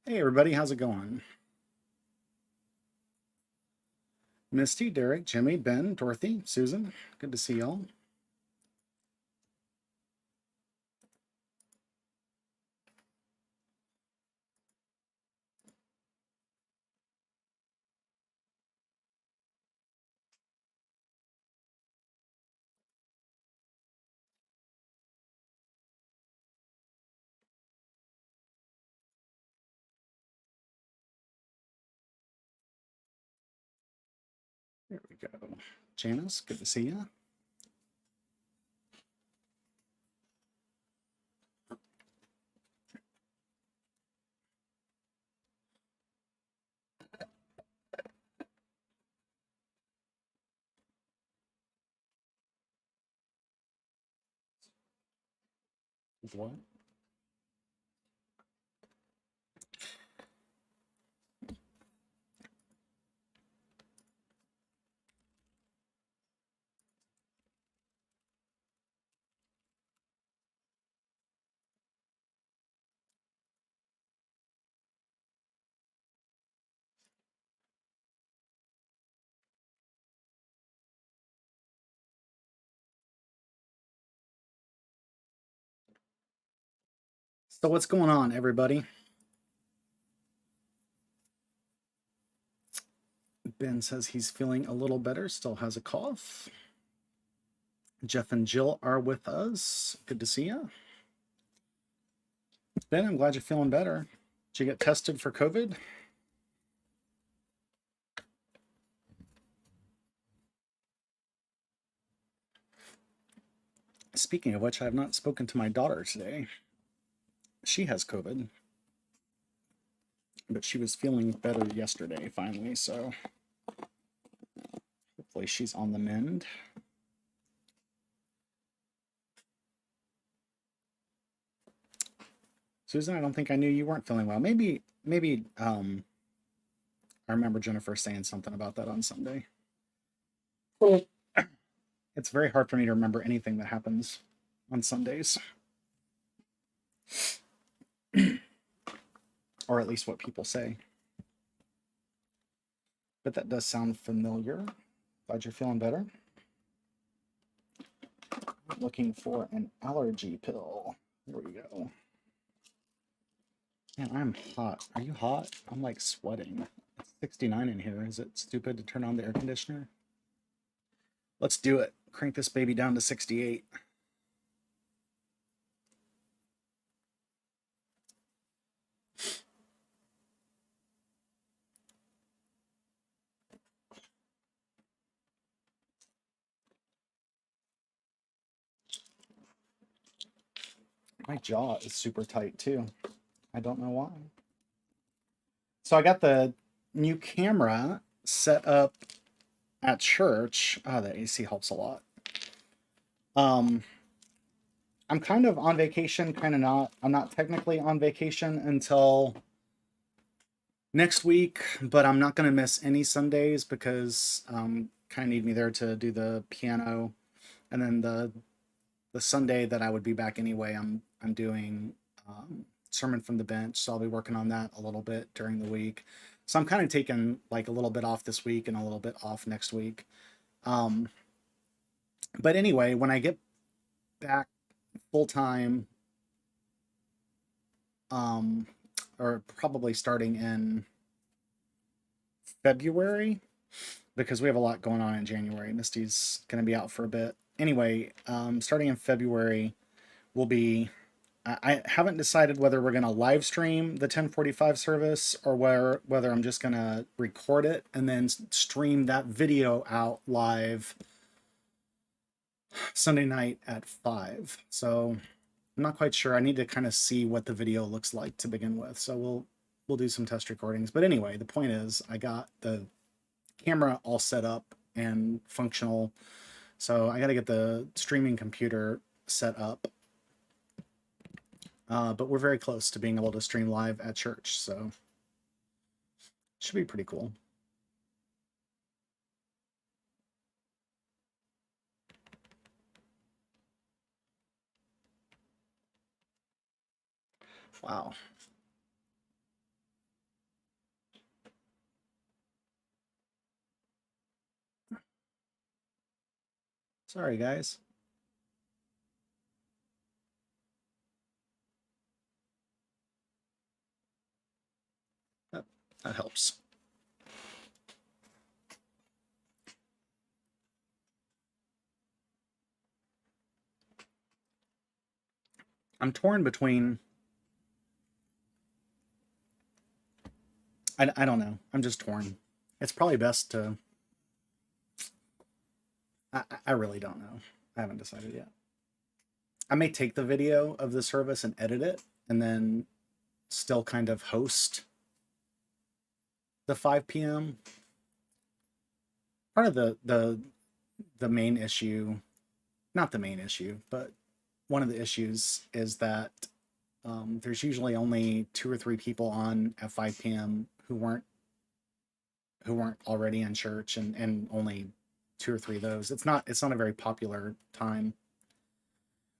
Hey everybody, how's it going? Misty, Derek, Jimmy, Ben, Dorothy, Susan, good to see y'all. There we go. Janice, good to see you. What? So what's going on, everybody? Ben says he's feeling a little better, still has a cough. Jeff and Jill are with us. Good to see you. Ben, I'm glad you're feeling better. Did you get tested for COVID? Speaking of which, I have not spoken to my daughter today. She has COVID, but she was feeling better yesterday finally, so hopefully she's on the mend. Susan, I don't think I knew you weren't feeling well. Maybe I remember Jennifer saying something about that on Sunday. It's very hard for me to remember anything that happens on Sundays, or at least what people say. But that does sound familiar. Glad you're feeling better. Looking for an allergy pill. There we go. Man, I'm hot. Are you hot? I'm like sweating. It's 69 in here. Is it stupid to turn on the air conditioner? Let's do it. Crank this baby down to 68. My jaw is super tight too. I don't know why. So I got the new camera set up at church. The AC helps a lot. I'm kind of on vacation, kind of not. I'm not technically on vacation until next week, but I'm not going to miss any Sundays because kind of need me there to do the piano, and then the Sunday that I would be back anyway, I'm doing sermon from the bench, so I'll be working on that a little bit during the week. So I'm kind of taking like a little bit off this week and a little bit off next week. Um, but anyway, when I get back full time, um, or probably starting in February, because we have a lot going on in January. Misty's going to be out for a bit. Anyway, starting in February, we'll be. I haven't decided whether we're going to live stream the 1045 service or whether I'm just going to record it and then stream that video out live Sunday night at 5. So I'm not quite sure. I need to kind of see what the video looks like to begin with. So we'll do some test recordings. But anyway, the point is I got the camera all set up and functional. So I got to get the streaming computer set up. But we're very close to being able to stream live at church. So should be pretty cool. Wow. Sorry, guys. That helps. I'm torn between... I don't know. I'm just torn. It's probably best to... I really don't know. I haven't decided yet. I may take the video of the service and edit it, and then still kind of host the 5 p.m. Part of the main issue, not the main issue, but one of the issues is that there's usually only 2 or 3 people on at 5 p.m. who weren't already in church, and only 2 or 3 of those. It's not a very popular time.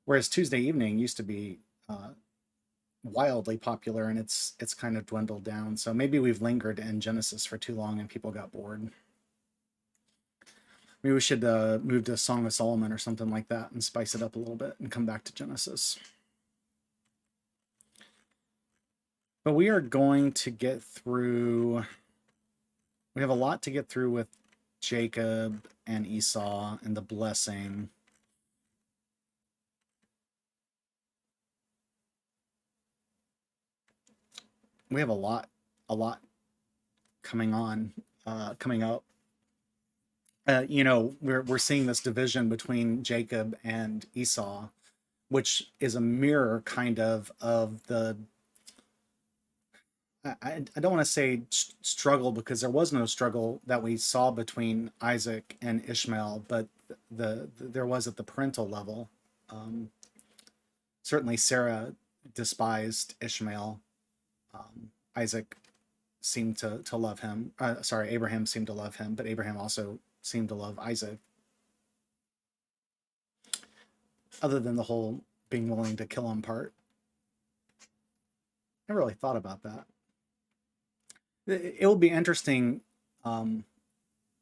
Whereas Tuesday evening used to be wildly popular, and it's kind of dwindled down. So maybe we've lingered in Genesis for too long and people got bored. Maybe we should move to Song of Solomon or something like that and spice it up a little bit and come back to Genesis. But we are going to get through... We have a lot to get through with Jacob and Esau and the blessing. We have a lot coming up. You know, we're seeing this division between Jacob and Esau, which is a mirror kind of the... I don't want to say struggle, because there was no struggle that we saw between Isaac and Ishmael, but there was at the parental level. Certainly Sarah despised Ishmael. Isaac seemed to love him. Abraham seemed to love him, but Abraham also seemed to love Isaac. Other than the whole being willing to kill him part. I never really thought about that. It will be interesting.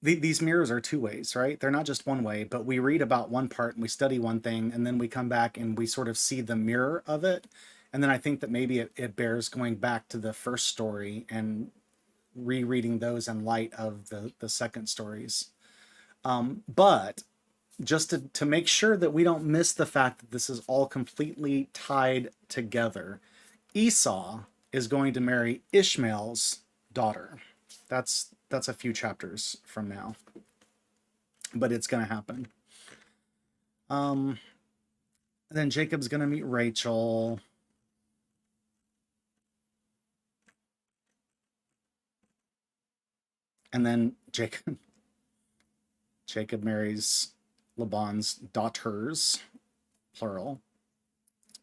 These mirrors are 2 ways, right? They're not just one way, but we read about one part and we study one thing, and then we come back and we sort of see the mirror of it. And then I think that maybe it bears going back to the first story and rereading those in light of the second stories. But just to make sure that we don't miss the fact that this is all completely tied together, Esau is going to marry Ishmael's daughter. That's a few chapters from now, but it's going to happen. Then Jacob's going to meet Rachel. And then Jacob marries Laban's daughters, plural,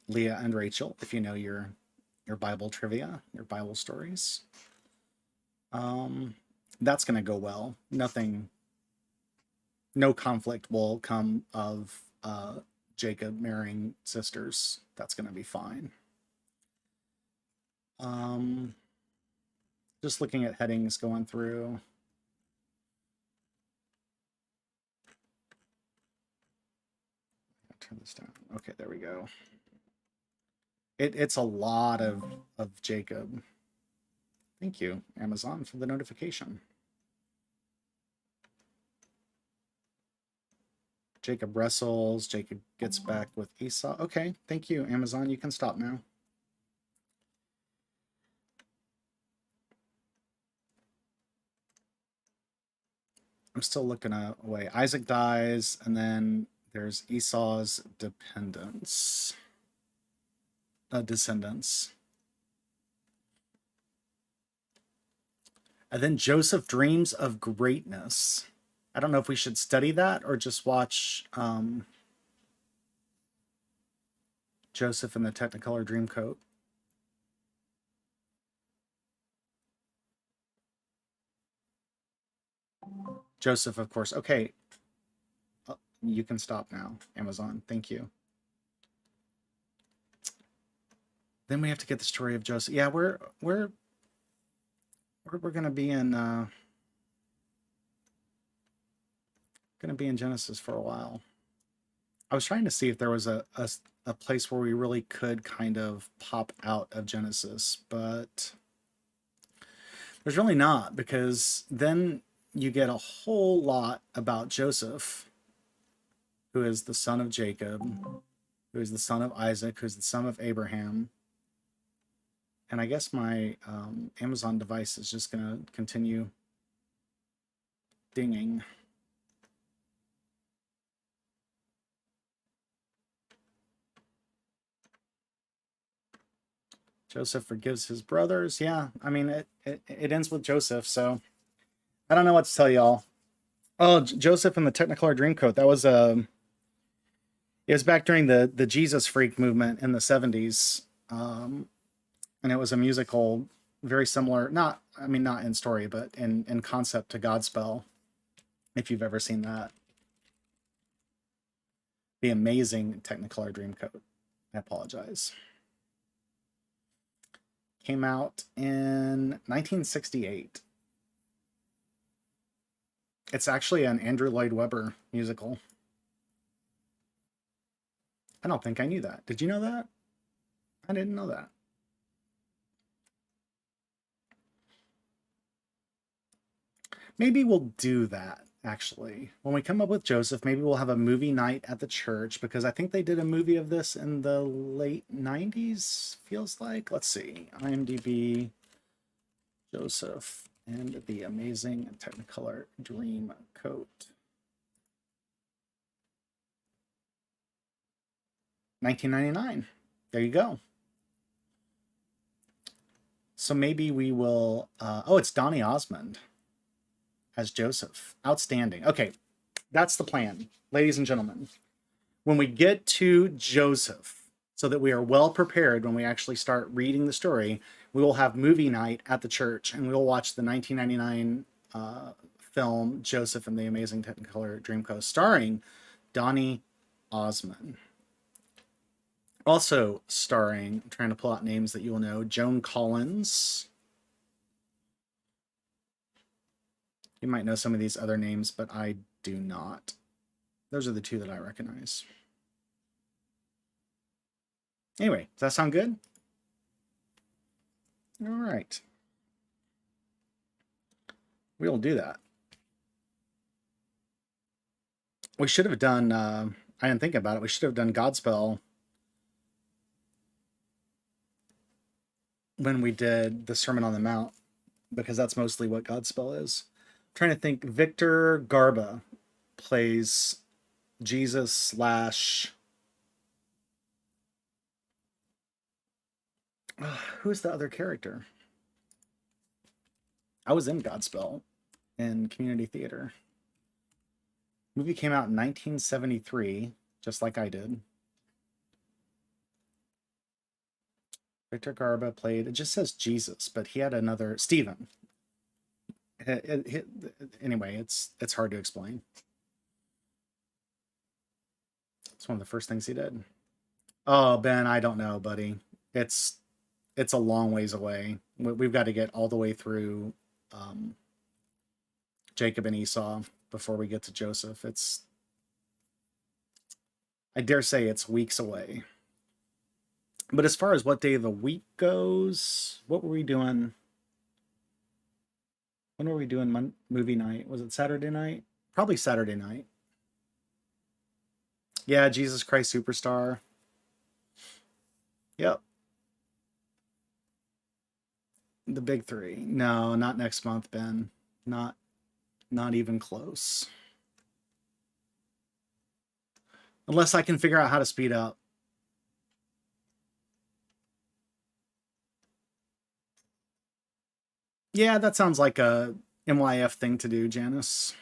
Leah and Rachel, if you know your Bible trivia, your Bible stories. That's going to go well. No conflict will come of Jacob marrying sisters. That's going to be fine. Just looking at headings going through. Turn this down. Okay, there we go. It's a lot of Jacob. Thank you, Amazon, for the notification. Jacob wrestles. Jacob gets back with Esau. Okay, thank you, Amazon. You can stop now. I'm still looking away. Isaac dies, and then there's Esau's descendants. And then Joseph dreams of greatness. I don't know if we should study that or just watch Joseph in the Technicolor Dreamcoat. Joseph, of course. Okay. You can stop now, Amazon. Thank you. Then we have to get the story of Joseph. Yeah, we're gonna be in Genesis for a while. I was trying to see if there was a place where we really could kind of pop out of Genesis, but there's really not, because then you get a whole lot about Joseph, who is the son of Jacob, who is the son of Isaac, who is the son of Abraham. And I guess my Amazon device is just going to continue dinging. Joseph forgives his brothers. Yeah, I mean, it ends with Joseph, so I don't know what to tell y'all. Oh, Joseph and the Technicolor Dreamcoat. That was it was back during the Jesus Freak movement in the 70s. And it was a musical very similar, not in story, but in concept to Godspell, if you've ever seen that. The amazing Technicolor Dreamcoat. I apologize. Came out in 1968. It's actually an Andrew Lloyd Webber musical. I don't think I knew that. Did you know that? I didn't know that. Maybe we'll do that, actually. When we come up with Joseph, maybe we'll have a movie night at the church, because I think they did a movie of this in the late 90s, feels like. Let's see. IMDb, Joseph and the Amazing Technicolor Dreamcoat. 1999. There you go. So maybe we will... oh, it's Donny Osmond as Joseph. Outstanding. Okay, that's the plan, ladies and gentlemen. When we get to Joseph, so that we are well prepared when we actually start reading the story, we will have movie night at the church, and we will watch the 1999 film Joseph and the Amazing Technicolor Dreamcoat, starring Donny Osmond. Also starring, I'm trying to pull out names that you will know, Joan Collins. You might know some of these other names, but I do not. Those are the two that I recognize. Anyway, does that sound good? All right. We'll do that. We should have done, I didn't think about it, we should have done Godspell when we did the Sermon on the Mount, because that's mostly what Godspell is. I'm trying to think. Victor Garba plays Jesus slash... who's the other character? I was in Godspell in community theater. Movie came out in 1973, just like I did. Victor Garba played, it just says Jesus, but he had another, Stephen. Anyway, it's hard to explain. It's one of the first things he did. Oh, Ben, I don't know, buddy. It's a long ways away. We've got to get all the way through Jacob and Esau before we get to Joseph. I dare say it's weeks away. But as far as what day of the week goes, what were we doing? When were we doing movie night? Was it Saturday night? Probably Saturday night. Yeah, Jesus Christ Superstar. Yep. The big three. No, not next month, Ben. Not even close. Unless I can figure out how to speed up. Yeah, that sounds like a MYF thing to do, Janice.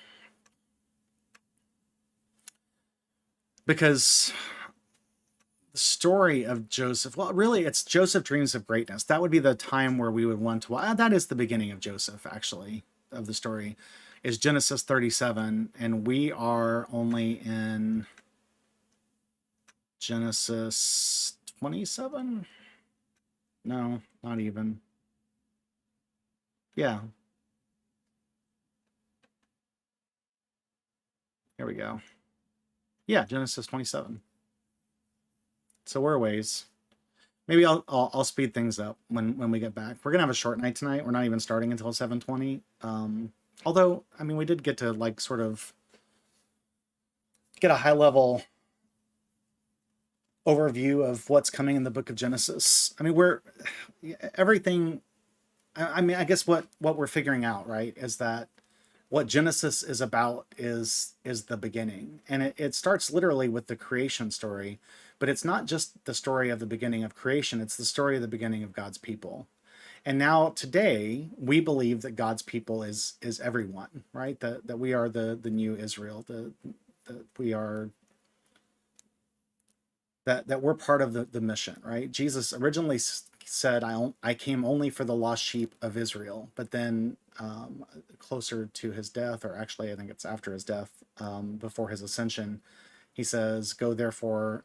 Because the story of Joseph, well, really, it's Joseph Dreams of Greatness. That would be the time where we would want to watch. That is the beginning of Joseph, actually, of the story, is Genesis 37, and we are only in Genesis 27? No, not even. Yeah. Here we go. Yeah, Genesis 27. So we're a ways. Maybe I'll speed things up when we get back. We're gonna have a short night tonight. We're not even starting until 7:20. Although, I mean, we did get to like sort of get a high level overview of what's coming in the book of Genesis. I mean, we're everything. I mean, I guess what we're figuring out, right, is that what Genesis is about is the beginning, and it starts literally with the creation story, but it's not just the story of the beginning of creation; it's the story of the beginning of God's people. And now today we believe that God's people is everyone, right? That we are the new Israel. The we are that we're part of the mission, right? Jesus originally said, I came only for the lost sheep of Israel. But then closer to his death, or actually I think it's after his death, before his ascension, he says, go therefore,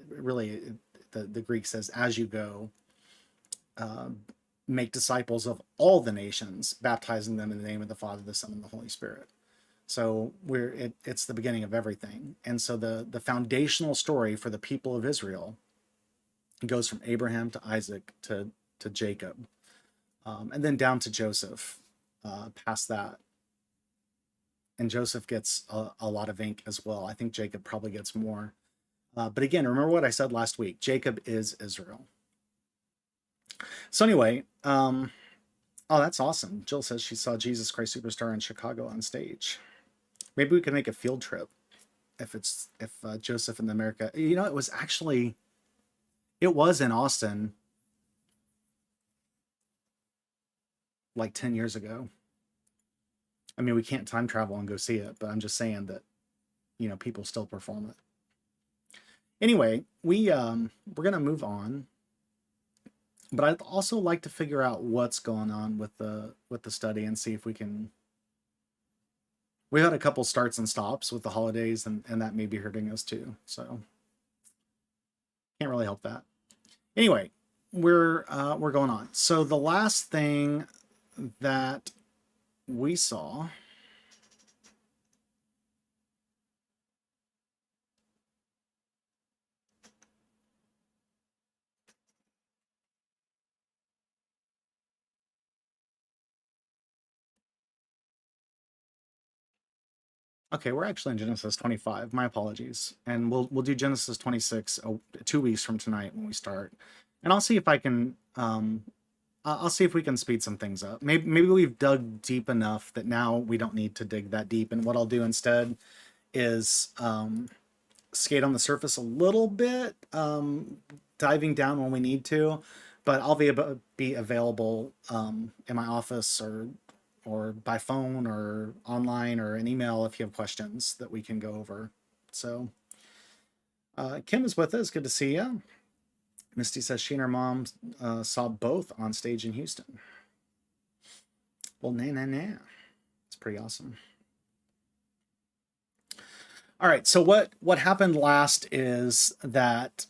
really the Greek says, as you go, make disciples of all the nations, baptizing them in the name of the Father, the Son, and the Holy Spirit. So it's the beginning of everything. And so the foundational story for the people of Israel goes from Abraham to Isaac to Jacob, and then down to Joseph, past that. And Joseph gets a lot of ink as well. I think Jacob probably gets more. But again, remember what I said last week. Jacob is Israel. So anyway, oh, that's awesome. Jill says she saw Jesus Christ Superstar in Chicago on stage. Maybe we can make a field trip if Joseph in America. You know, it was in Austin like 10 years ago. I mean, we can't time travel and go see it, but I'm just saying that, you know, people still perform it. Anyway, we're gonna move on, but I'd also like to figure out what's going on with the study and see if we can. We had a couple starts and stops with the holidays, and that may be hurting us too. So can't really help that. Anyway, we're going on. So the last thing that we saw. Okay, we're actually in Genesis 25. My apologies, and we'll do Genesis 26 2 weeks from tonight when we start, and I'll see if I can. I'll see if we can speed some things up. Maybe we've dug deep enough that now we don't need to dig that deep. And what I'll do instead is skate on the surface a little bit, diving down when we need to. But I'll be available in my office or by phone or online or an email if you have questions that we can go over. So Kim is with us. Good to see you. Misty says she and her mom saw both on stage in Houston. Well, nah. It's pretty awesome. All right, so what happened last is that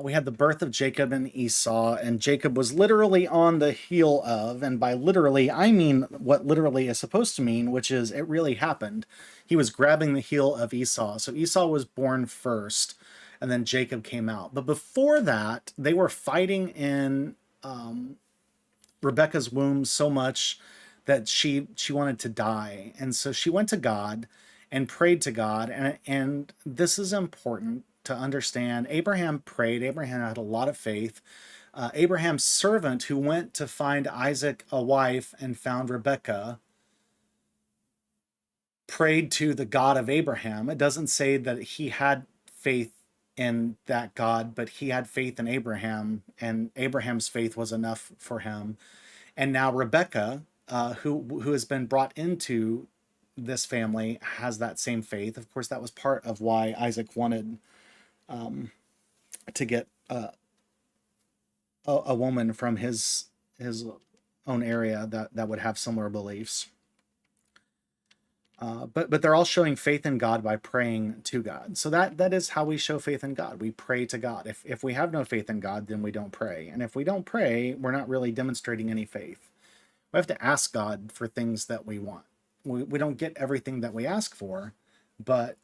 we had the birth of Jacob and Esau, and Jacob was literally on the heel of, and by literally, I mean what literally is supposed to mean, which is it really happened. He was grabbing the heel of Esau. So Esau was born first, and then Jacob came out. But before that, they were fighting in Rebecca's womb so much that she wanted to die. And so she went to God and prayed to God. And this is important to understand. Abraham prayed. Abraham had a lot of faith. Abraham's servant who went to find Isaac a wife and found Rebecca prayed to the God of Abraham. It doesn't say that he had faith in that God, but he had faith in Abraham, and Abraham's faith was enough for him. And now Rebecca, who has been brought into this family, has that same faith. Of course, that was part of why Isaac wanted to get a woman from his own area that would have similar beliefs. But they're all showing faith in God by praying to God. So that is how we show faith in God. We pray to God. If we have no faith in God, then we don't pray. And if we don't pray, we're not really demonstrating any faith. We have to ask God for things that we want. We don't get everything that we ask for, but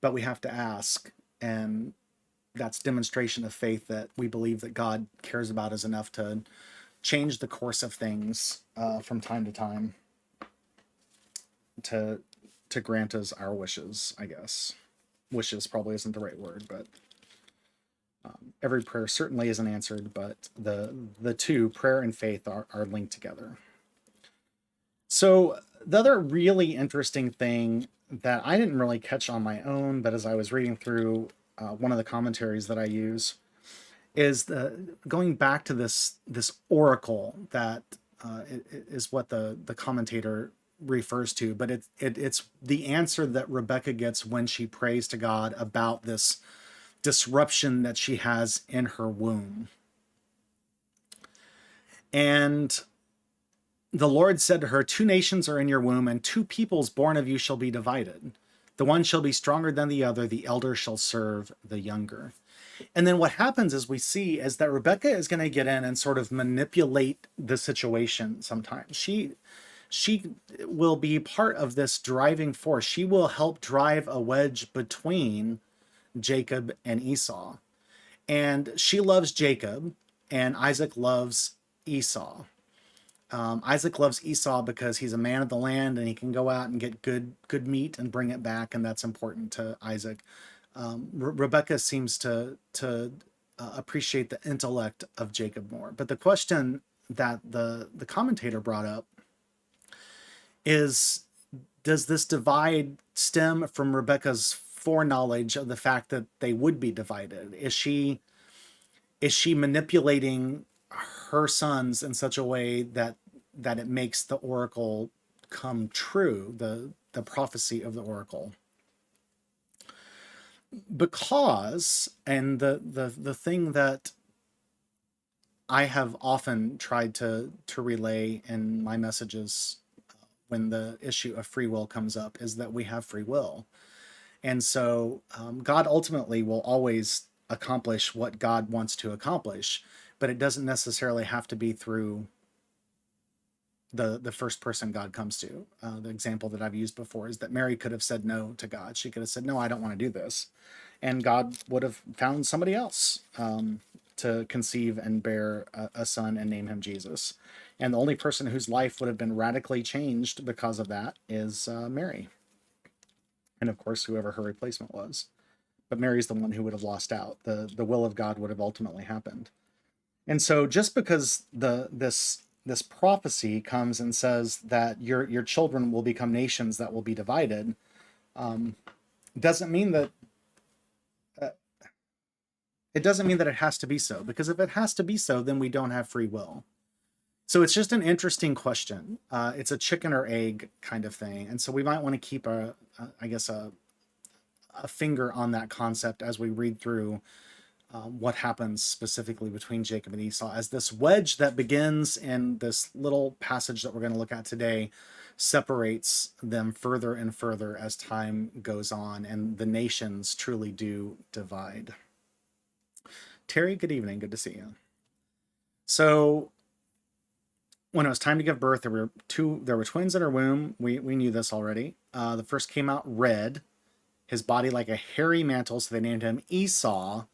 but we have to ask, and that's demonstration of faith that we believe that God cares about us enough to change the course of things from time to time to grant us our wishes, I guess. Wishes probably isn't the right word, but every prayer certainly isn't answered, but the two, prayer and faith, are linked together. So the other really interesting thing that I didn't really catch on my own, but as I was reading through one of the commentaries that I use, is going back to this oracle that is what the commentator refers to, but it's the answer that Rebecca gets when she prays to God about this disruption that she has in her womb. And the Lord said to her, 2 nations are in your womb, and 2 peoples born of you shall be divided. The one shall be stronger than the other, the elder shall serve the younger. And then what happens is we see is that Rebecca is going to get in and sort of manipulate the situation sometimes. She will be part of this driving force. She will help drive a wedge between Jacob and Esau. And she loves Jacob, and Isaac loves Esau. Isaac loves Esau because he's a man of the land and he can go out and get good meat and bring it back, and that's important to Isaac. Rebecca seems to appreciate the intellect of Jacob more. But the question that the commentator brought up is, does this divide stem from Rebecca's foreknowledge of the fact that they would be divided? Is she manipulating her sons in such a way that it makes the oracle come true, the prophecy of the oracle? Because, and the thing that I have often tried to relay in my messages when the issue of free will comes up, is that we have free will. And so God ultimately will always accomplish what God wants to accomplish, but it doesn't necessarily have to be through the first person God comes to. The example that I've used before is that Mary could have said no to God. She could have said, no, I don't want to do this. And God would have found somebody else to conceive and bear a son and name him Jesus. And the only person whose life would have been radically changed because of that is Mary. And of course, whoever her replacement was. But Mary's the one who would have lost out. The will of God would have ultimately happened. And so just because this prophecy comes and says that your children will become nations that will be divided, doesn't mean that it doesn't mean that it has to be so. Because if it has to be so, then we don't have free will. So it's just an interesting question. It's a chicken or egg kind of thing. And so we might want to keep a finger on that concept as we read through what happens specifically between Jacob and Esau, as this wedge that begins in this little passage that we're going to look at today separates them further and further as time goes on, and the nations truly do divide. Terry, good evening. Good to see you. So when it was time to give birth, there were twins in her womb. We knew this already. The first came out red, his body like a hairy mantle, so they named him Esau.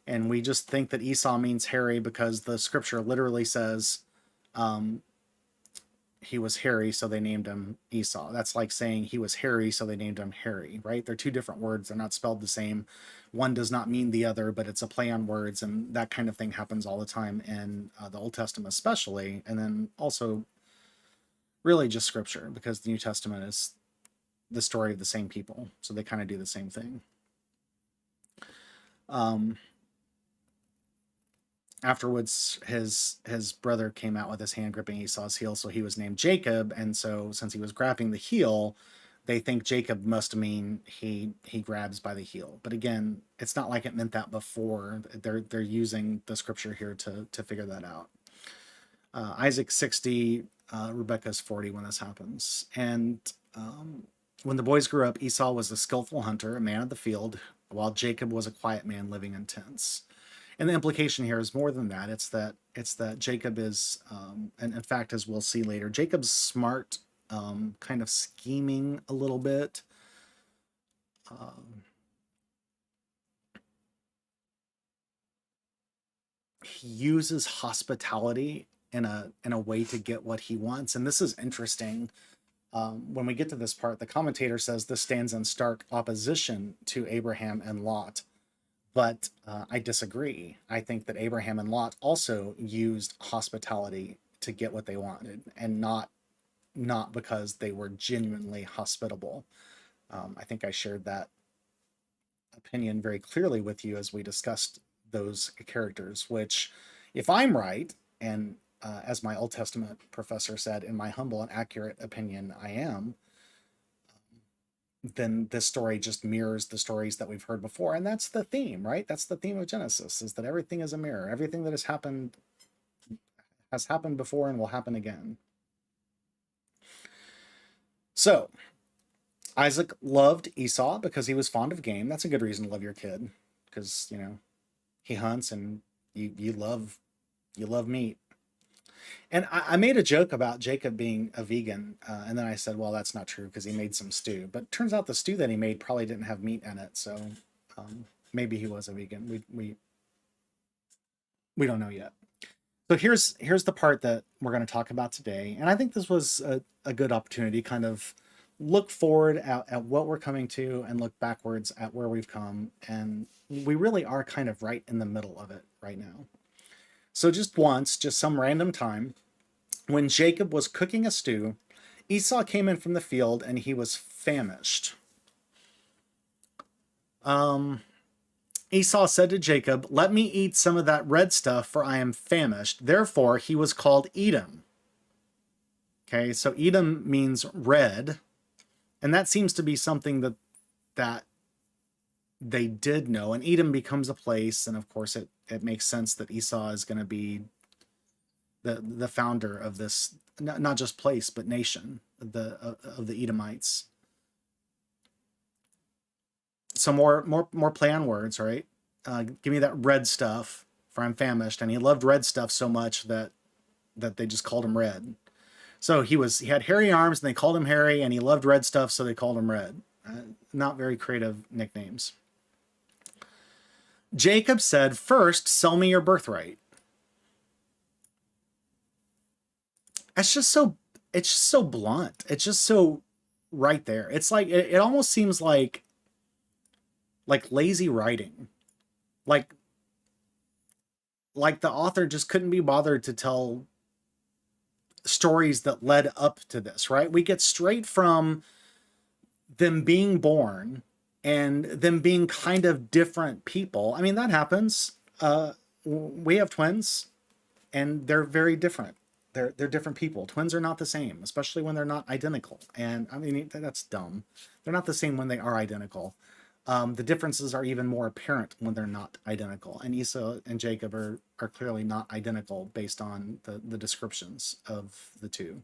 And we just think that Esau means hairy because the scripture literally says he was hairy, so they named him Esau. That's like saying he was hairy, so they named him Harry, right? They're two different words. They're not spelled the same. One does not mean the other, but it's a play on words, and that kind of thing happens all the time in the Old Testament especially, and then also really just scripture, because the New Testament is the story of the same people, so they kind of do the same thing. Afterwards, his brother came out with his hand gripping Esau's heel, so he was named Jacob. And so since he was grabbing the heel, they think Jacob must mean he grabs by the heel. But again, it's not like it meant that before. They're using the scripture here to figure that out. Isaac's 60, Rebecca's 40 when this happens. And when the boys grew up, Esau was a skillful hunter, a man of the field, while Jacob was a quiet man living in tents. And the implication here is more than that. It's that Jacob is, and in fact, as we'll see later, Jacob's smart, kind of scheming a little bit. um, he uses hospitality in a way to get what he wants. And this is interesting. When we get to this part, the commentator says this stands in stark opposition to Abraham and Lot. But I disagree. I think that Abraham and Lot also used hospitality to get what they wanted, and not because they were genuinely hospitable. I think I shared that opinion very clearly with you as we discussed those characters, which, if I'm right, and as my Old Testament professor said, in my humble and accurate opinion, I am, then this story just mirrors the stories that we've heard before. And that's the theme, right? That's the theme of Genesis, is that everything is a mirror. Everything that has happened before and will happen again. So Isaac loved Esau because he was fond of game. That's a good reason to love your kid, because, he hunts and you love meat. And I made a joke about Jacob being a vegan, and then I said, well, that's not true because he made some stew. But it turns out the stew that he made probably didn't have meat in it, so maybe he was a vegan. We don't know yet. So here's the part that we're going to talk about today, and I think this was a good opportunity, kind of look forward at what we're coming to and look backwards at where we've come, and we really are kind of right in the middle of it right now. So just some random time, when Jacob was cooking a stew, Esau came in from the field and he was famished. Esau said to Jacob, "Let me eat some of that red stuff, for I am famished." Therefore, he was called Edom. Okay, so Edom means red, and that seems to be something that they did know. And Edom becomes a place, and of course, it makes sense that Esau is going to be the founder of this, not just place but nation, of the Edomites. So more play on words, right? Give me that red stuff, for I'm famished. And he loved red stuff so much that they just called him Red. So he had hairy arms, and they called him Hairy, and he loved red stuff, so they called him Red. Not very creative nicknames. Jacob said, "First, sell me your birthright." It's just so blunt. It's just so right there. It's like it almost seems like lazy writing. Like the author just couldn't be bothered to tell stories that led up to this, right? We get straight from them being born and them being kind of different people. I mean, that happens. We have twins, and they're very different. They're different people. Twins are not the same, especially when they're not identical. And I mean, that's dumb. They're not the same when they are identical. The differences are even more apparent when they're not identical. And Esau and Jacob are clearly not identical based on the descriptions of the two.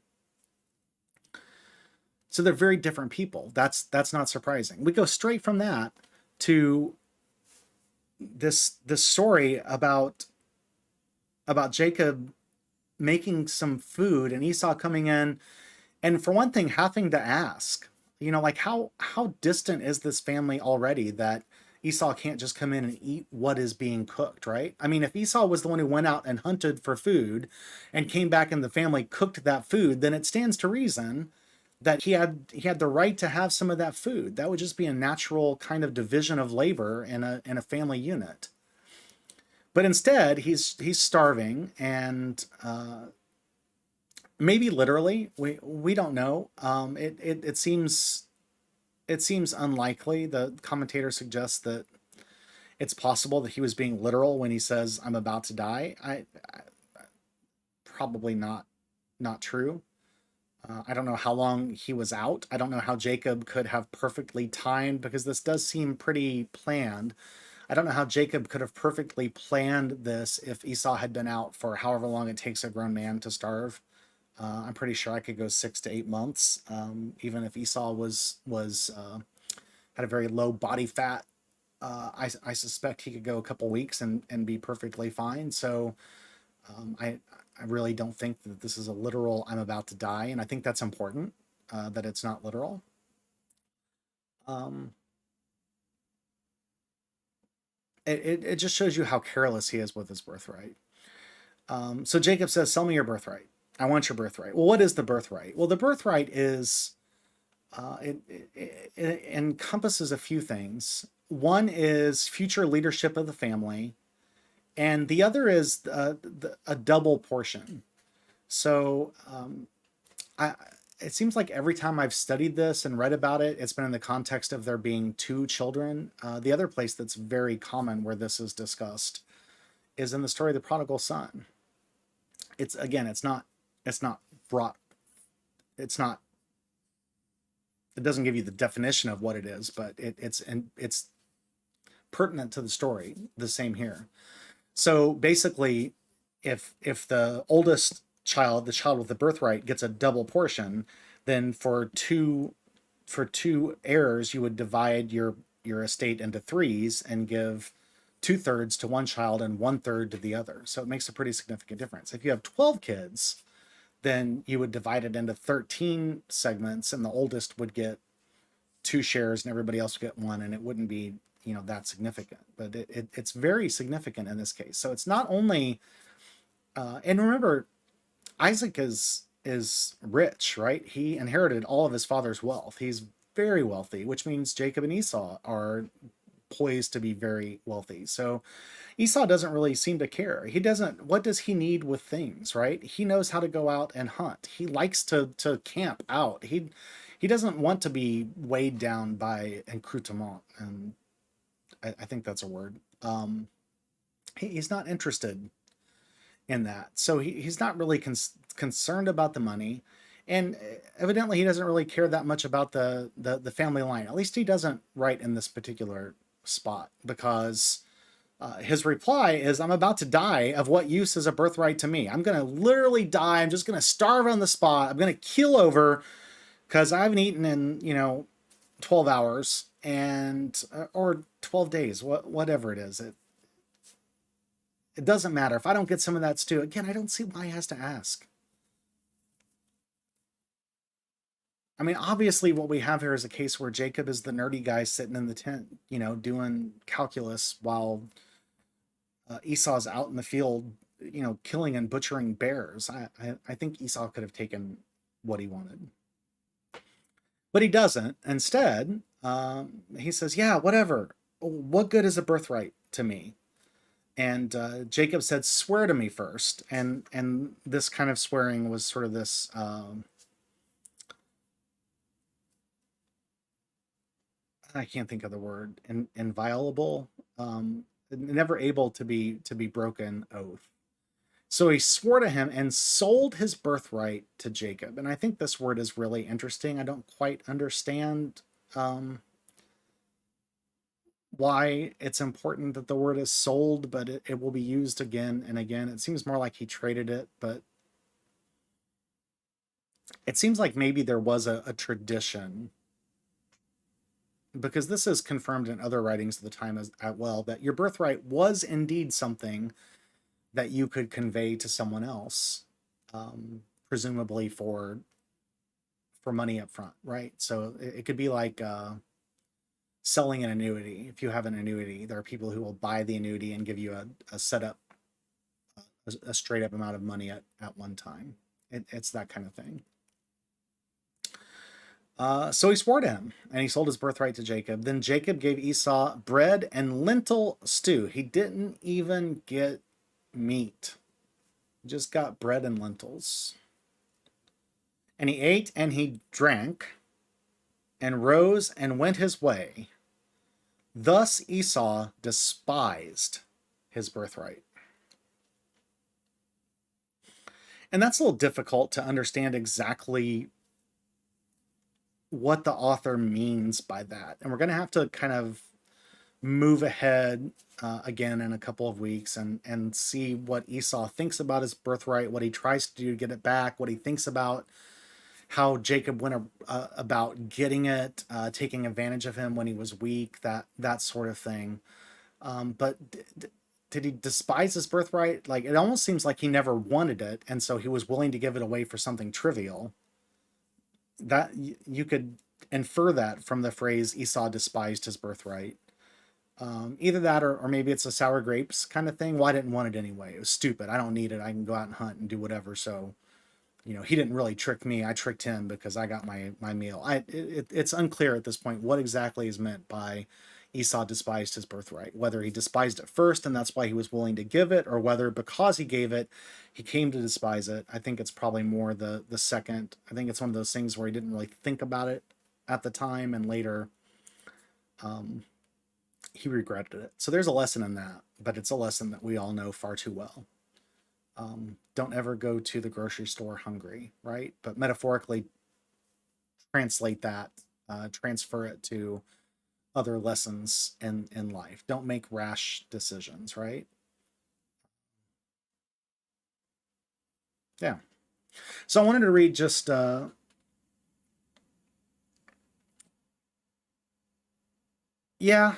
So they're very different people. That's not surprising. We go straight from that to this story about Jacob making some food and Esau coming in, and for one thing, having to ask, like how distant is this family already that Esau can't just come in and eat what is being cooked, right? I mean, if Esau was the one who went out and hunted for food and came back and the family cooked that food, then it stands to reason that he had the right to have some of that food. That would just be a natural kind of division of labor in a family unit. But instead, he's starving, and maybe literally, we don't know. It seems unlikely. The commentator suggests that it's possible that he was being literal when he says, "I'm about to die." I probably not true. I don't know how long he was out. I don't know how Jacob could have perfectly timed, because this does seem pretty planned. I don't know how Jacob could have perfectly planned this if Esau had been out for however long it takes a grown man to starve. I'm pretty sure I could go 6 to 8 months, even if Esau had a very low body fat. I suspect he could go a couple weeks and be perfectly fine. So I really don't think that this is a literal "I'm about to die," and I think that's important, that it's not literal. it just shows you how careless he is with his birthright. So Jacob says, "Sell me your birthright. I want your birthright." Well, what is the birthright? Well, the birthright is it encompasses a few things. One is future leadership of the family, and the other is a double portion. So I, it seems like every time I've studied this and read about it, it's been in the context of there being two children. The other place that's very common where this is discussed is in the story of the prodigal son. It's again, it's not brought, it's not, it doesn't give you the definition of what it is, but it's pertinent to the story. The same here. So basically, if the oldest child, the child with the birthright, gets a double portion, then for two heirs, you would divide your estate into threes and give 2/3 to one child and 1/3 to the other. So it makes a pretty significant difference. If you have 12 kids, then you would divide it into 13 segments, and the oldest would get 2 shares and everybody else would get 1, and it wouldn't be, that significant. But it's very significant in this case. So it's not only, and remember, Isaac is rich, right? He inherited all of his father's wealth. He's very wealthy, which means Jacob and Esau are poised to be very wealthy. So Esau doesn't really seem to care. What does he need with things, right? He knows how to go out and hunt. He likes to camp out. He doesn't want to be weighed down by accoutrement, and I think that's a word. He's not interested in that. So he's not really concerned about the money. And evidently he doesn't really care that much about the family line. At least he doesn't right in this particular spot, because his reply is, "I'm about to die. Of what use is a birthright to me? I'm going to literally die. I'm just going to starve on the spot. I'm going to keel over because I haven't eaten in, 12 hours or 12 days, whatever it is. It doesn't matter. If I don't get some of that stew, again, I don't see why he has to ask. I mean, obviously what we have here is a case where Jacob is the nerdy guy sitting in the tent, doing calculus while Esau's out in the field, killing and butchering bears. I think Esau could have taken what he wanted. But he doesn't. Instead, he says, "Yeah, whatever. What good is a birthright to me?" And Jacob said, "Swear to me first." And this kind of swearing was sort of this... I can't think of the word, inviolable, never able to be broken oath. So he swore to him and sold his birthright to Jacob. And I think this word is really interesting. I don't quite understand why it's important that the word is sold, but it will be used again and again. It seems more like he traded it, but it seems like maybe there was a tradition, because this is confirmed in other writings of the time as well, that your birthright was indeed something that you could convey to someone else, presumably for money up front, right? So it could be like selling an annuity. If you have an annuity, there are people who will buy the annuity and give you a setup, a straight up amount of money at one time. It's that kind of thing. So he swore to him, and he sold his birthright to Jacob. Then Jacob gave Esau bread and lentil stew. He didn't even get meat. He just got bread and lentils. And he ate and he drank and rose and went his way. Thus Esau despised his birthright. And that's a little difficult to understand exactly what the author means by that. And we're going to have to kind of move ahead again in a couple of weeks and see what Esau thinks about his birthright, what he tries to do to get it back, what he thinks about how Jacob went about getting it, taking advantage of him when he was weak, that sort of thing. But did he despise his birthright? Like, it almost seems like he never wanted it, and so he was willing to give it away for something trivial. That you could infer that from the phrase Esau despised his birthright. Either that, or maybe it's a sour grapes kind of thing. Well, I didn't want it anyway. It was stupid. I don't need it. I can go out and hunt and do whatever. So, he didn't really trick me. I tricked him because I got my meal. It's unclear at this point what exactly is meant by Esau despised his birthright. Whether he despised it first and that's why he was willing to give it, or whether because he gave it, he came to despise it. I think it's probably more the second. I think it's one of those things where he didn't really think about it at the time, and later he regretted it. So there's a lesson in that, but it's a lesson that we all know far too well. Don't ever go to the grocery store hungry, right? But metaphorically translate that, transfer it to other lessons in life. Don't make rash decisions, right? Yeah. So I wanted to read just yeah,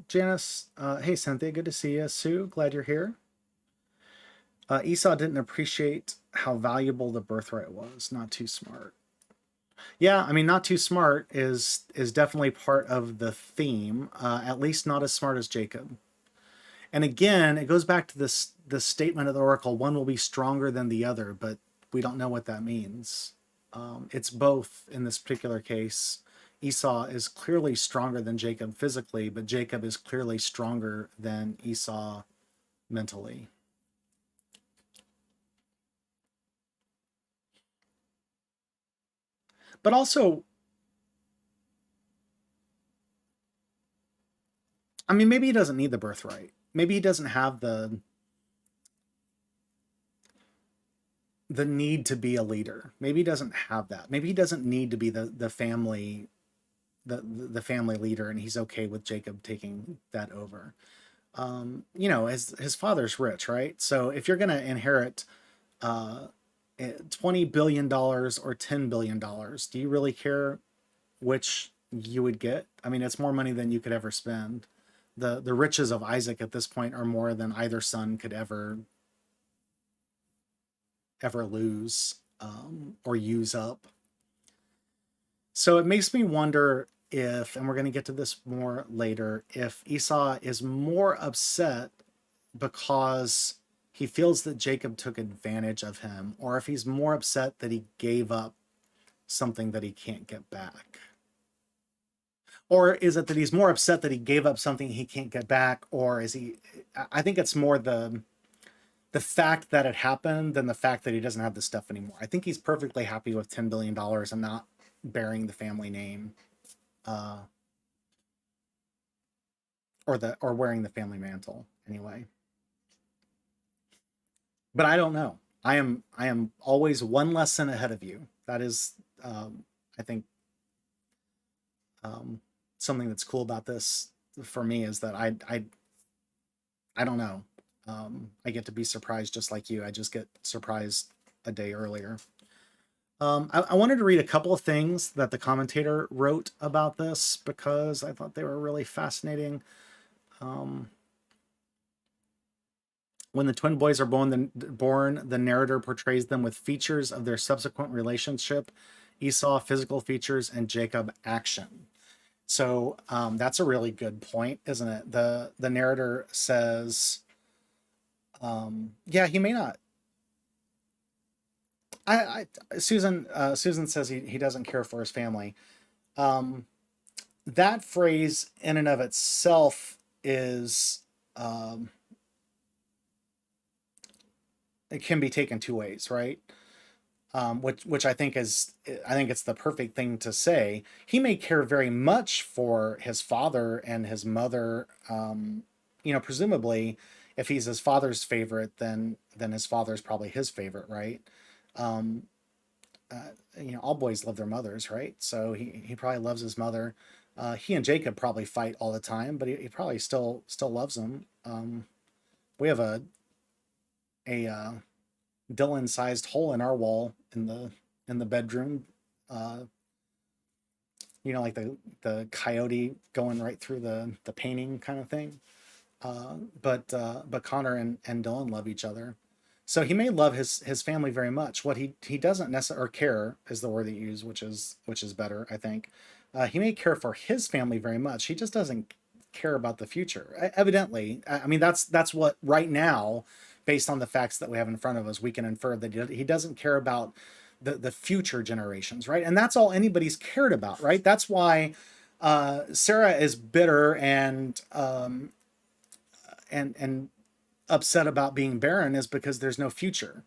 Janice. Hey, Cynthia, good to see you. Sue, glad you're here. Esau didn't appreciate how valuable the birthright was. Not too smart. Yeah, I mean, not too smart is definitely part of the theme. At least not as smart as Jacob. And again, it goes back to this statement of the oracle: one will be stronger than the other, but we don't know what that means. It's both in this particular case. Esau is clearly stronger than Jacob physically, but Jacob is clearly stronger than Esau mentally. But also, I mean, maybe he doesn't need the birthright. Maybe he doesn't have the need to be a leader. Maybe he doesn't have that. Maybe he doesn't need to be the family the family leader, and he's okay with Jacob taking that over. His father's rich, right? So if you're going to inherit uh, $20 billion or $10 billion, do you really care which you would get? I mean, it's more money than you could ever spend. The riches of Isaac at this point are more than either son could ever lose, or use up. So it makes me wonder if, and we're going to get to this more later, if Esau is more upset because he feels that Jacob took advantage of him, or if he's more upset that he gave up something that he can't get back. Or is it that he's more upset that he gave up something he can't get back, or is he, I think it's more the fact that it happened than the fact that he doesn't have the stuff anymore. I think he's perfectly happy with $10 billion and not bearing the family name, or wearing the family mantle anyway. But I don't know. I am always one lesson ahead of you. That is, I think, something that's cool about this for me is that I don't know. I get to be surprised just like you. I just get surprised a day earlier. I wanted to read a couple of things that the commentator wrote about this because I thought they were really fascinating. When the twin boys are born, the narrator portrays them with features of their subsequent relationship: Esau, physical features, and Jacob, action. So that's a really good point, isn't it? The narrator says, yeah, he may not. Susan says he doesn't care for his family. That phrase in and of itself is, it can be taken two ways, right? Which I think it's the perfect thing to say. He may care very much for his father and his mother. Presumably, if he's his father's favorite, then his father's probably his favorite, right? Um, all boys love their mothers, right? So he probably loves his mother. He and Jacob probably fight all the time, but he probably still loves them. We have a Dylan-sized hole in our wall in the bedroom. Like the coyote going right through the painting kind of thing. But Connor and Dylan love each other. So he may love his family very much. What he doesn't necessarily, or care is the word they use, which is better, I think. He may care for his family very much. He just doesn't care about the future. Evidently, I mean, that's what right now, based on the facts that we have in front of us, we can infer that he doesn't care about the future generations, right? And that's all anybody's cared about, right? That's why Sarah is bitter and upset about being barren, is because there's no future.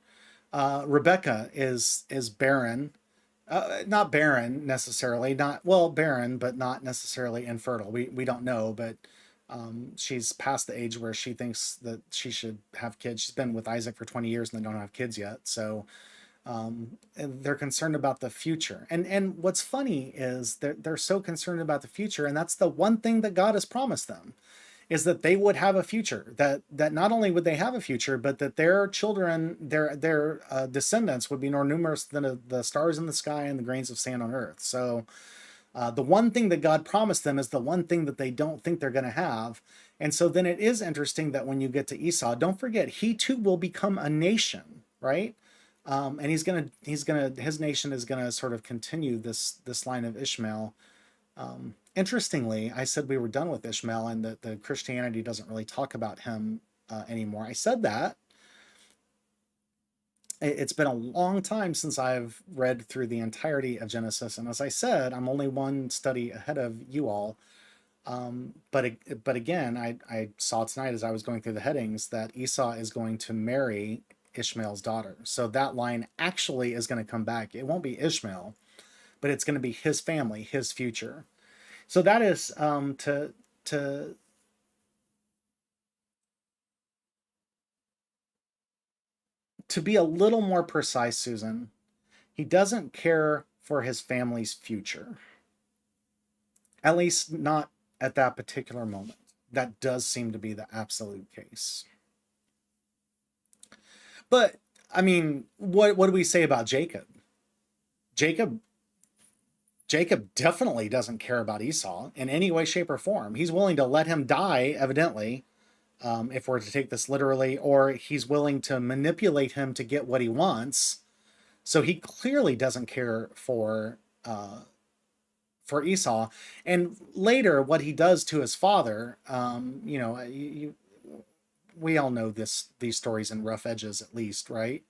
Rebecca is barren, not barren necessarily, not well barren, but not necessarily infertile. We don't know, but she's past the age where she thinks that she should have kids. She's been with Isaac for 20 years and they don't have kids yet, so and they're concerned about the future. And what's funny is they're so concerned about the future, and that's the one thing that God has promised them, is that they would have a future, that not only would they have a future, but that their children, their descendants would be more numerous than the stars in the sky and the grains of sand on earth. So the one thing that God promised them is the one thing that they don't think they're going to have. And so then it is interesting that when you get to Esau, don't forget, he too will become a nation, right? And his nation is gonna sort of continue this line of Ishmael. Interestingly, I said we were done with Ishmael and that the Christianity doesn't really talk about him anymore. I said that. It's been a long time since I've read through the entirety of Genesis, and as I said, I'm only one study ahead of you all. But again, I saw tonight as I was going through the headings that Esau is going to marry Ishmael's daughter. So that line actually is going to come back. It won't be Ishmael, but it's going to be his family, his future. So that is to be a little more precise, Susan, he doesn't care for his family's future. At least not at that particular moment. That does seem to be the absolute case. But I mean, what do we say about Jacob? Jacob definitely doesn't care about Esau in any way, shape, or form. He's willing to let him die, evidently, if we're to take this literally, or he's willing to manipulate him to get what he wants. So he clearly doesn't care for Esau. And later, what he does to his father, we all know these stories in rough edges, at least, right?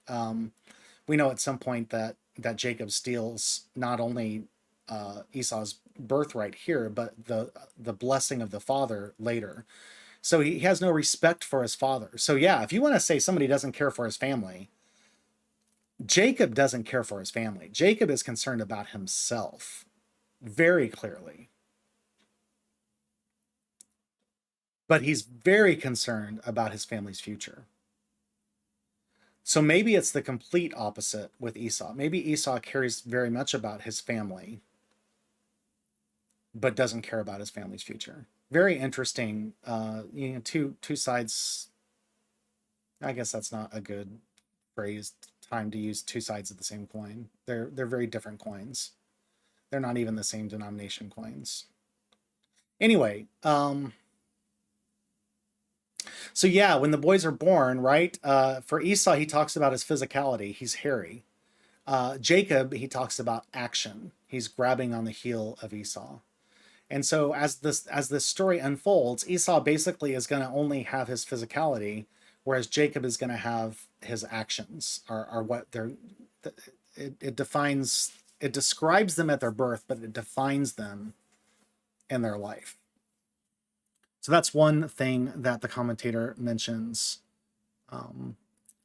We know at some point that Jacob steals not only Esau's birthright here, but the blessing of the father later. So he has no respect for his father. So yeah, if you want to say somebody doesn't care for his family, Jacob doesn't care for his family. Jacob is concerned about himself very clearly. But he's very concerned about his family's future. So maybe it's the complete opposite with Esau. Maybe Esau cares very much about his family, but doesn't care about his family's future. Very interesting. Two sides. I guess that's not a good phrase, time to use two sides of the same coin. They're very different coins. They're not even the same denomination coins. Anyway, so yeah, when the boys are born, right? For Esau, he talks about his physicality. He's hairy. Jacob, he talks about action. He's grabbing on the heel of Esau. And so as this story unfolds, Esau basically is going to only have his physicality, whereas Jacob is going to have his actions, are what they're. It describes them at their birth, but it defines them in their life. So that's one thing that the commentator mentions.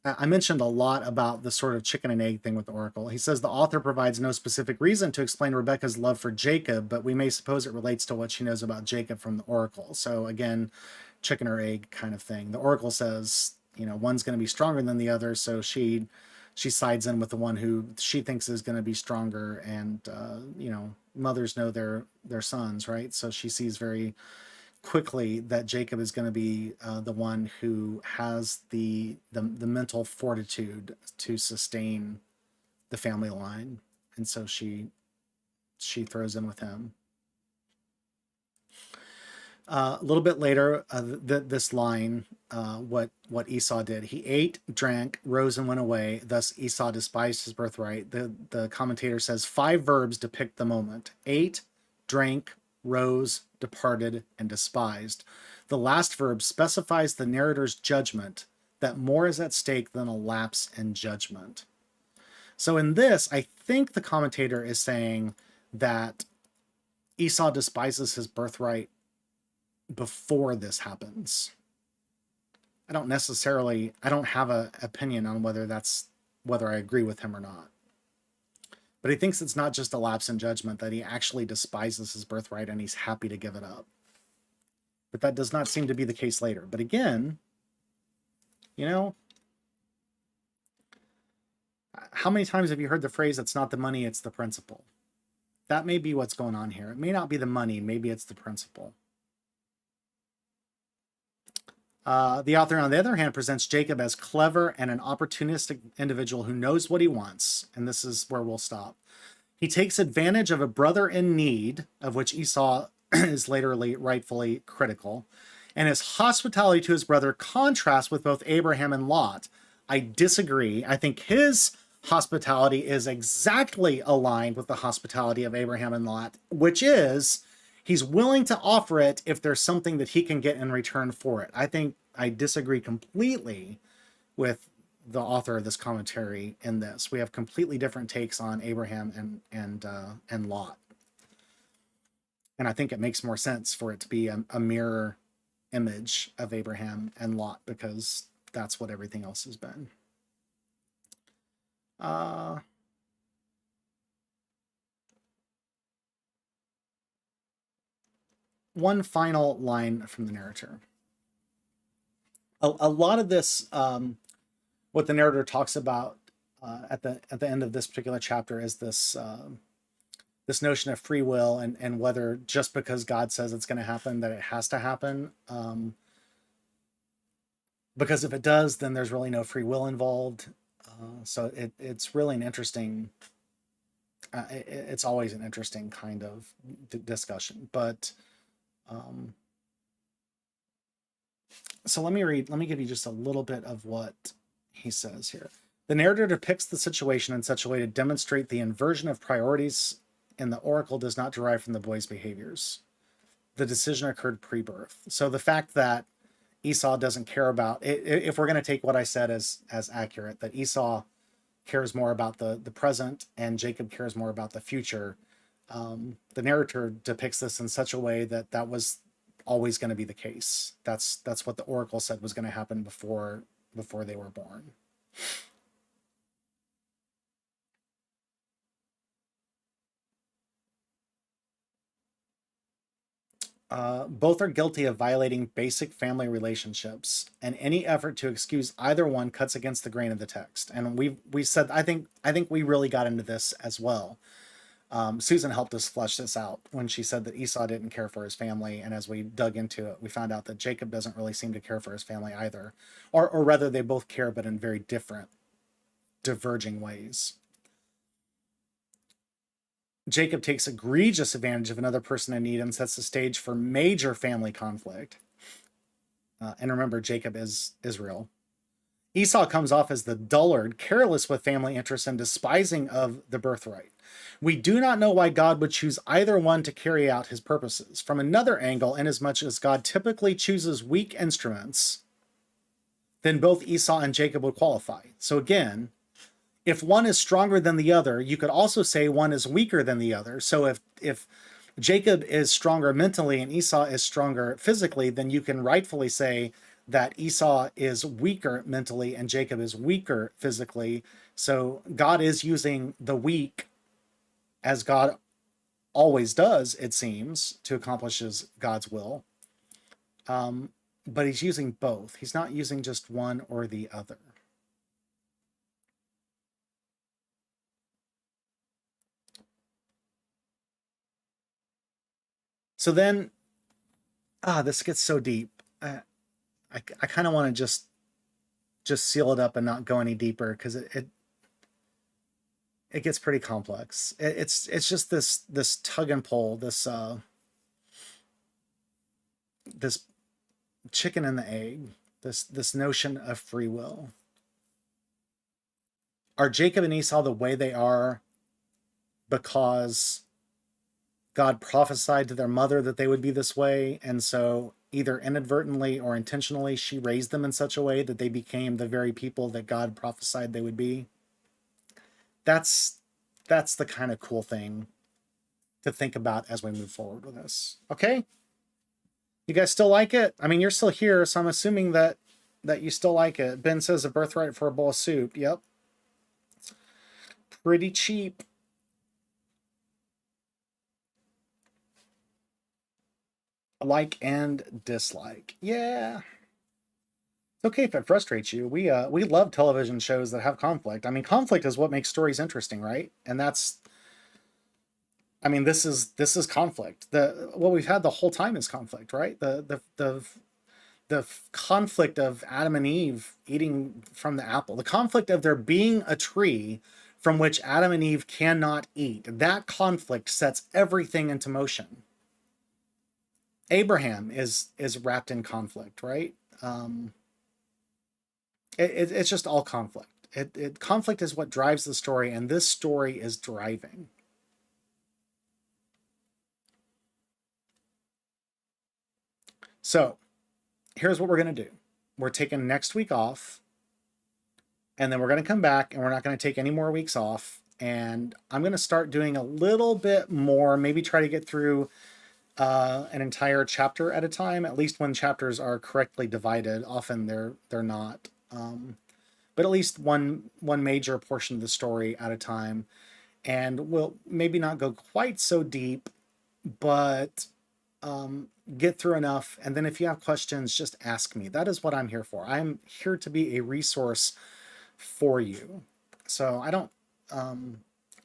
I mentioned a lot about the sort of chicken and egg thing with the oracle. He says the author provides no specific reason to explain Rebecca's love for Jacob, but we may suppose it relates to what she knows about Jacob from the oracle. So again, chicken or egg kind of thing. The oracle says, one's going to be stronger than the other, so she sides in with the one who she thinks is going to be stronger, and mothers know their sons, right? So she sees very quickly that Jacob is going to be the one who has the mental fortitude to sustain the family line, and so she throws in with him. A little bit later, this line, what Esau did: he ate, drank, rose, and went away. Thus Esau despised his birthright. The commentator says 5 verbs depict the moment: ate, drank, rose, departed, and despised. The last verb specifies the narrator's judgment that more is at stake than a lapse in judgment. So in this, I think the commentator is saying that Esau despises his birthright before this happens. I don't have an opinion on whether I agree with him or not. But he thinks it's not just a lapse in judgment, that he actually despises his birthright and he's happy to give it up. But that does not seem to be the case later. But again, you know, how many times have you heard the phrase, it's not the money, it's the principle? That may be what's going on here. It may not be the money, maybe it's the principle. The author, on the other hand, presents Jacob as clever and an opportunistic individual who knows what he wants. And this is where we'll stop. He takes advantage of a brother in need, of which Esau is later rightfully critical. And his hospitality to his brother contrasts with both Abraham and Lot. I disagree. I think his hospitality is exactly aligned with the hospitality of Abraham and Lot, which is he's willing to offer it if there's something that he can get in return for it. I think I disagree completely with the author of this commentary in this. We have completely different takes on Abraham and Lot. And I think it makes more sense for it to be a mirror image of Abraham and Lot, because that's what everything else has been. One final line from the narrator. A lot of this, what the narrator talks about at the end of this particular chapter, is this this notion of free will and whether just because God says it's going to happen that it has to happen. Because if it does, then there's really no free will involved. So it's really an interesting. It's always an interesting kind of discussion, but. So let me give you just a little bit of what he says here. The narrator depicts the situation in such a way to demonstrate the inversion of priorities in the oracle does not derive from the boy's behaviors. The decision occurred pre-birth. So the fact that Esau doesn't care about, if we're going to take what I said as accurate, that Esau cares more about the present and Jacob cares more about the future, the narrator depicts this in such a way that was always going to be the case. That's what the oracle said was going to happen before they were born. Both are guilty of violating basic family relationships, and any effort to excuse either one cuts against the grain of the text. And we said, I think we really got into this as well. Susan helped us flesh this out when she said that Esau didn't care for his family, and as we dug into it, we found out that Jacob doesn't really seem to care for his family either, or rather they both care, but in very different, diverging ways. Jacob takes egregious advantage of another person in need and sets the stage for major family conflict. And remember, Jacob is Israel. Esau comes off as the dullard, careless with family interests and despising of the birthright. We do not know why God would choose either one to carry out his purposes. From another angle, inasmuch as God typically chooses weak instruments, then both Esau and Jacob would qualify. So again, if one is stronger than the other, you could also say one is weaker than the other. So if Jacob is stronger mentally and Esau is stronger physically, then you can rightfully say that Esau is weaker mentally and Jacob is weaker physically. So God is using the weak, as God always does, it seems, to accomplish God's will. But he's using both. He's not using just one or the other. So then, this gets so deep. I kind of want to just seal it up and not go any deeper, because it gets pretty complex. It's just this tug and pull, this chicken and the egg, this notion of free will. Are Jacob and Esau the way they are because God prophesied to their mother that they would be this way, and so either inadvertently or intentionally, she raised them in such a way that they became the very people that God prophesied they would be. That's the kind of cool thing to think about as we move forward with this. Okay? You guys still like it? I mean, you're still here, so I'm assuming that you still like it. Ben says a birthright for a bowl of soup. Yep. Pretty cheap. Like and dislike. Yeah. It's okay if it frustrates you. We love television shows that have conflict. I mean, conflict is what makes stories interesting, right? And that's, I mean, this is conflict. What we've had the whole time is conflict, right? The conflict of Adam and Eve eating from the apple, the conflict of there being a tree from which Adam and Eve cannot eat. That conflict sets everything into motion. Abraham is wrapped in conflict, right? It's just all conflict. Conflict is what drives the story, and this story is driving. So here's what we're going to do. We're taking next week off, and then we're going to come back, and we're not going to take any more weeks off. And I'm going to start doing a little bit more, maybe try to get through an entire chapter at a time, at least when chapters are correctly divided. Often they're not. But at least one major portion of the story at a time. And we'll maybe not go quite so deep, but get through enough. And then if you have questions, just ask me. That is what I'm here for. I'm here to be a resource for you. So I don't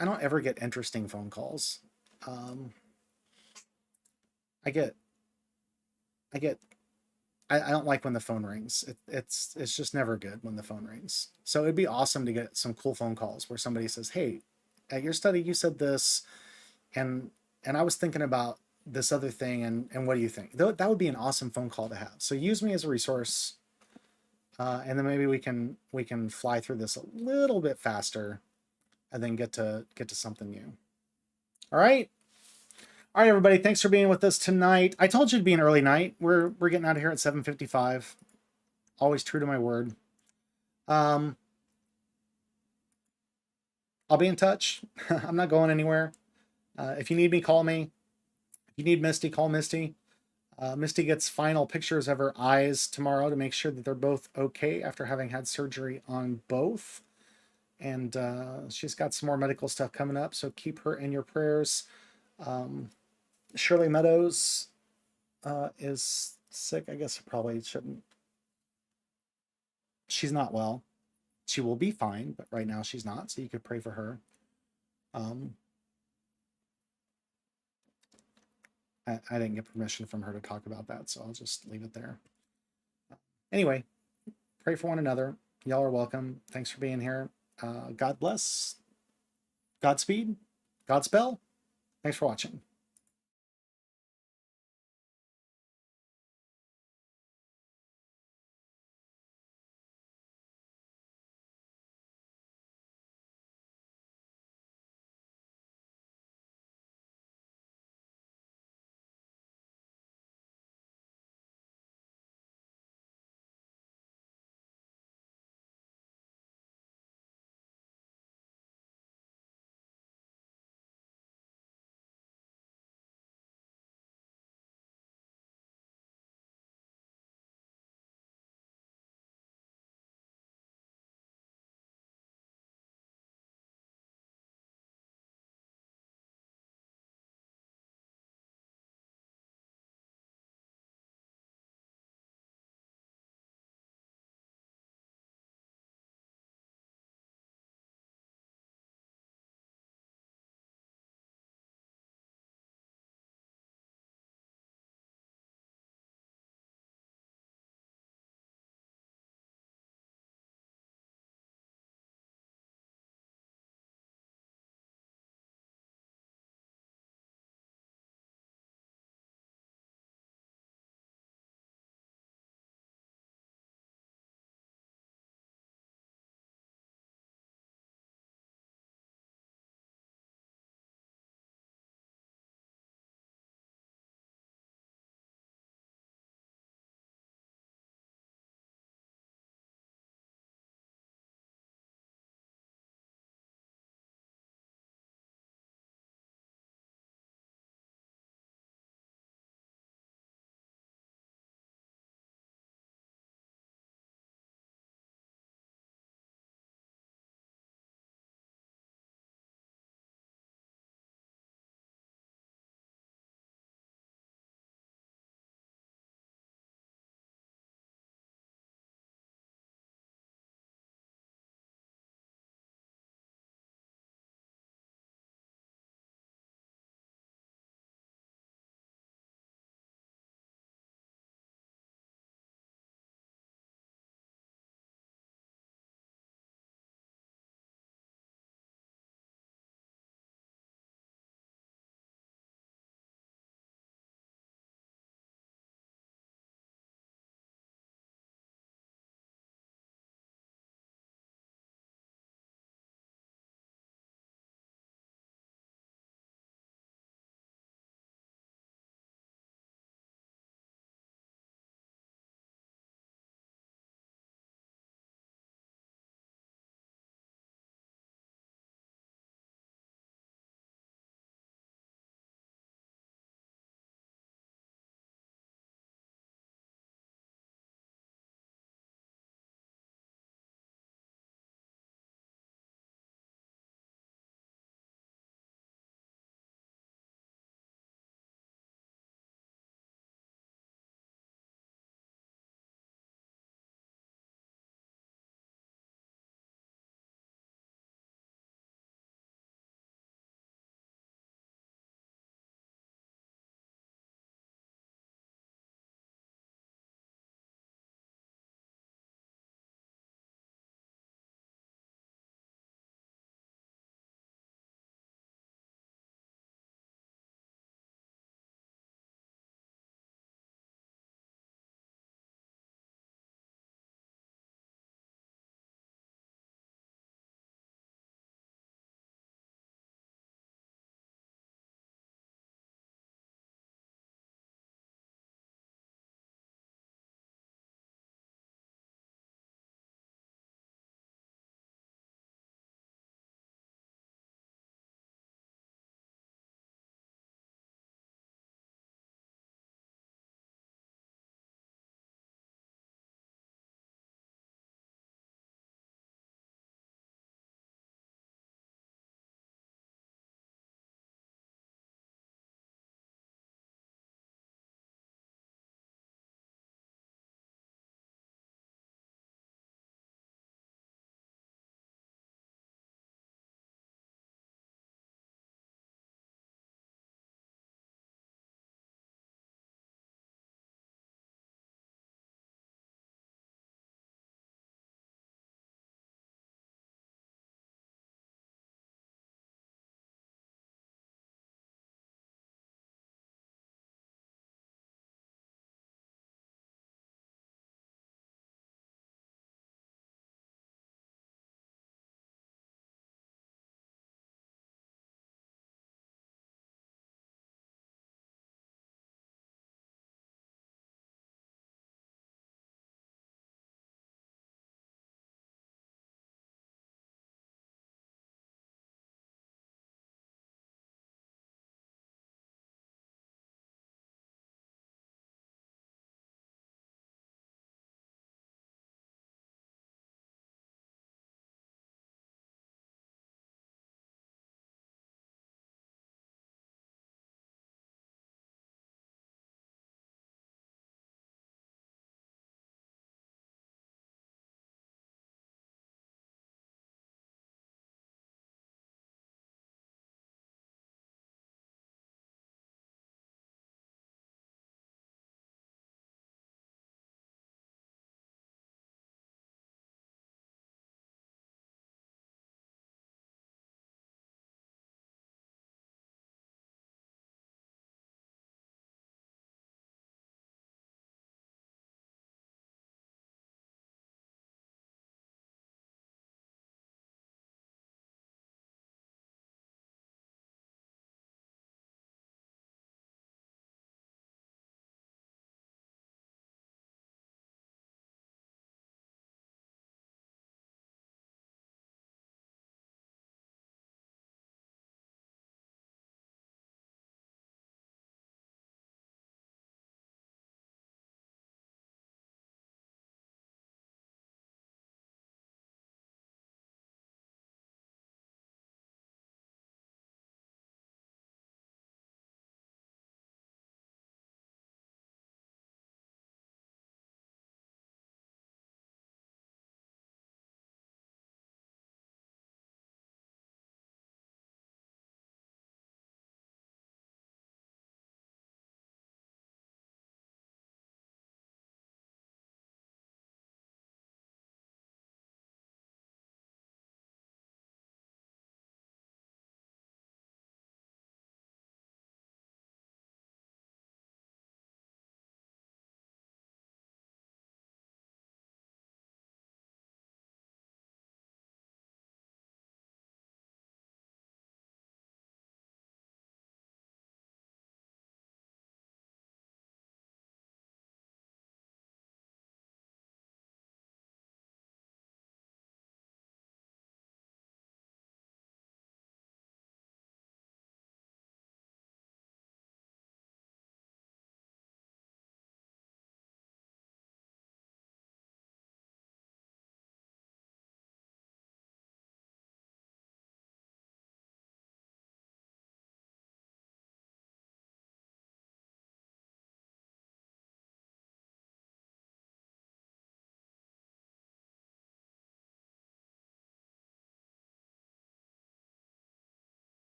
ever get interesting phone calls. I don't like when the phone rings. It's just never good when the phone rings. So it'd be awesome to get some cool phone calls where somebody says, "Hey, at your study you said this, and I was thinking about this other thing, and what do you think?" That would be an awesome phone call to have. So use me as a resource, and then maybe we can fly through this a little bit faster, and then get to something new. All right. All right, everybody. Thanks for being with us tonight. I told you it'd be an early night. We're getting out of here at 7:55. Always true to my word. I'll be in touch. I'm not going anywhere. If you need me, call me. If you need Misty, call Misty. Misty gets final pictures of her eyes tomorrow to make sure that they're both okay after having had surgery on both. And she's got some more medical stuff coming up, so keep her in your prayers. Shirley Meadows is sick. I guess I probably shouldn't. She's not well. She will be fine, but right now she's not, so you could pray for her. I didn't get permission from her to talk about that, so I'll just leave it there. Anyway, pray for one another. Y'all are welcome. Thanks for being here. God bless. Godspeed. Godspell. Thanks for watching.